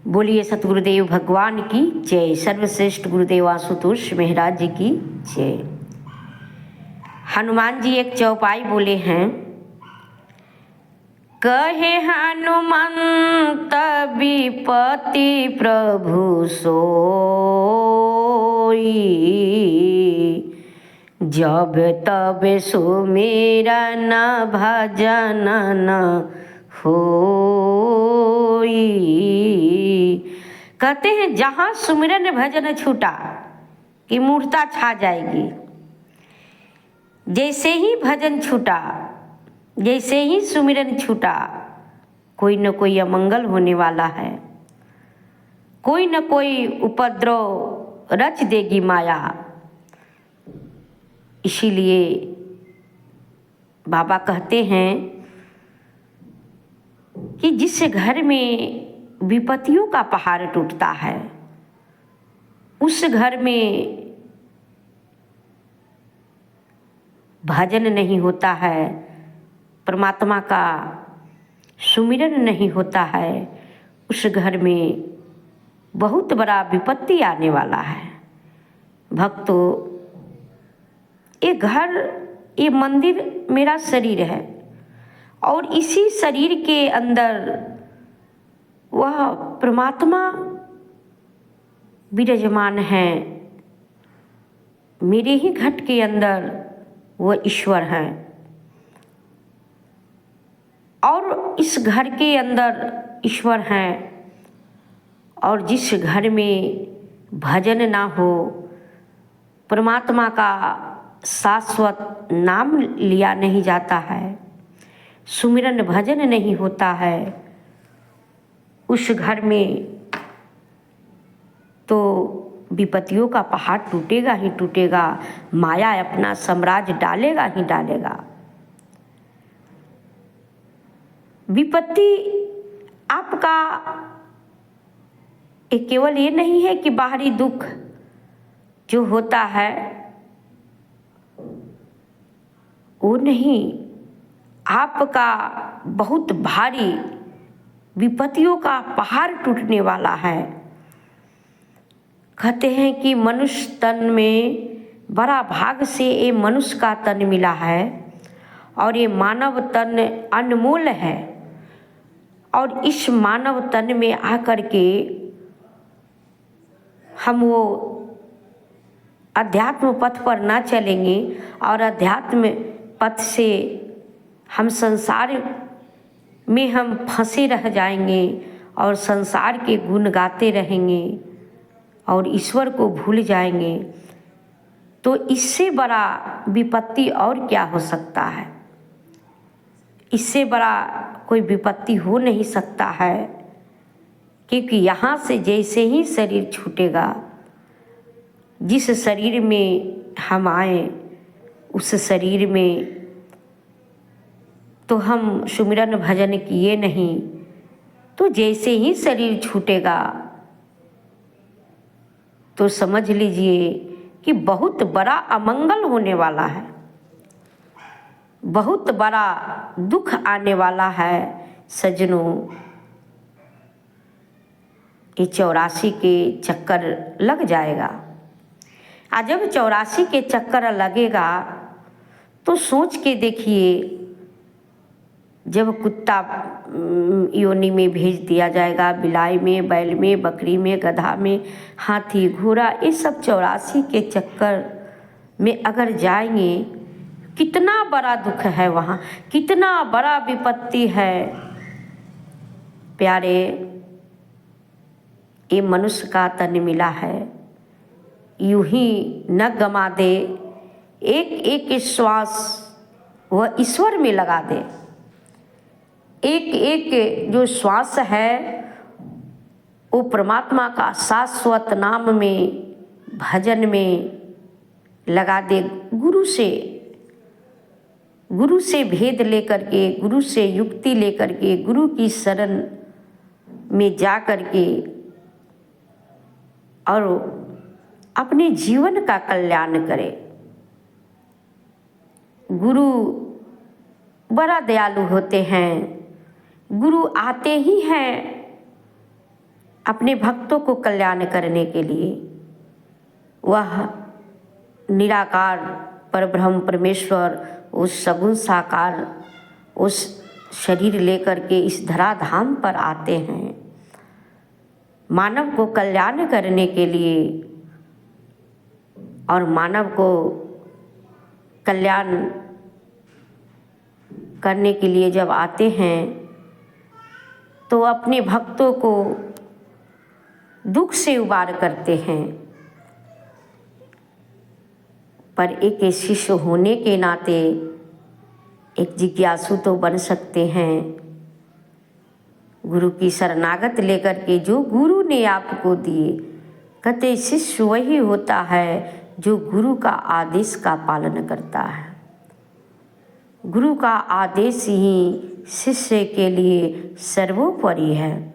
बोलिए सतगुरुदेव भगवान की जय। सर्वश्रेष्ठ गुरुदेव आशुतोष महाराज जी की जय। हनुमान जी एक चौपाई बोले हैं, कहे हनुमंत विपति प्रभु सोई, जब तब सुमिरन भजन न होई। कहते हैं जहाँ सुमिरन भजन छूटा कि मूर्छा छा जाएगी। जैसे ही भजन छूटा, जैसे ही सुमिरन छूटा, कोई न कोई अमंगल होने वाला है, कोई न कोई उपद्रव रच देगी माया। इसीलिए बाबा कहते हैं कि जिस घर में विपत्तियों का पहाड़ टूटता है, उस घर में भजन नहीं होता है, परमात्मा का सुमिरन नहीं होता है, उस घर में बहुत बड़ा विपत्ति आने वाला है। भक्तों, ये घर, ये मंदिर मेरा शरीर है और इसी शरीर के अंदर वह परमात्मा विराजमान है। मेरे ही घट के अंदर वह ईश्वर है और इस घर के अंदर ईश्वर है। और जिस घर में भजन ना हो, परमात्मा का शाश्वत नाम लिया नहीं जाता है, सुमिरन भजन नहीं होता है, उस घर में तो विपत्तियों का पहाड़ टूटेगा ही टूटेगा, माया अपना साम्राज्य डालेगा ही डालेगा। विपत्ति आपका केवल ये नहीं है कि बाहरी दुख जो होता है वो नहीं, आपका बहुत भारी विपत्तियों का पहाड़ टूटने वाला है। कहते हैं कि मनुष्य तन में बड़ा भाग से ये मनुष्य का तन मिला है और ये मानव तन अनमोल है। और इस मानव तन में आकर के हम वो अध्यात्म पथ पर ना चलेंगे और अध्यात्म पथ से हम संसार में हम फंसे रह जाएंगे और संसार के गुण गाते रहेंगे और ईश्वर को भूल जाएंगे, तो इससे बड़ा विपत्ति और क्या हो सकता है। इससे बड़ा कोई विपत्ति हो नहीं सकता है, क्योंकि यहाँ से जैसे ही शरीर छूटेगा, जिस शरीर में हम आए उस शरीर में तो हम सुमिरन भजन किए नहीं, तो जैसे ही शरीर छूटेगा तो समझ लीजिए कि बहुत बड़ा अमंगल होने वाला है, बहुत बड़ा दुख आने वाला है। सज्जनों, ये 84 के चक्कर लग जाएगा। जब 84 के चक्कर लगेगा तो सोच के देखिए, जब कुत्ता योनि में भेज दिया जाएगा, बिलाई में, बैल में, बकरी में, गधा में, हाथी, घोड़ा, ये सब 84 के चक्कर में अगर जाएंगे, कितना बड़ा दुख है वहाँ, कितना बड़ा विपत्ति है। प्यारे, ये मनुष्य का तन मिला है, यूं ही न गमा दे, एक एक श्वास वह ईश्वर में लगा दे। एक एक जो श्वास है वो परमात्मा का शाश्वत नाम में, भजन में लगा दे। गुरु से भेद लेकर के, गुरु से युक्ति लेकर के, गुरु की शरण में जा कर के और अपने जीवन का कल्याण करे। गुरु बड़ा दयालु होते हैं। गुरु आते ही हैं अपने भक्तों को कल्याण करने के लिए वह निराकार परब्रह्म परमेश्वर उस सगुण साकार उस शरीर लेकर के इस धराधाम पर आते हैं मानव को कल्याण करने के लिए। और मानव को कल्याण करने के लिए जब आते हैं तो अपने भक्तों को दुख से उबार करते हैं। पर एक शिष्य होने के नाते एक जिज्ञासु तो बन सकते हैं। गुरु की शरणागत लेकर के जो गुरु ने आपको दिए, कहते शिष्य वही होता है जो गुरु का आदेश का पालन करता है। गुरु का आदेश ही शिष्य के लिए सर्वोपरि है।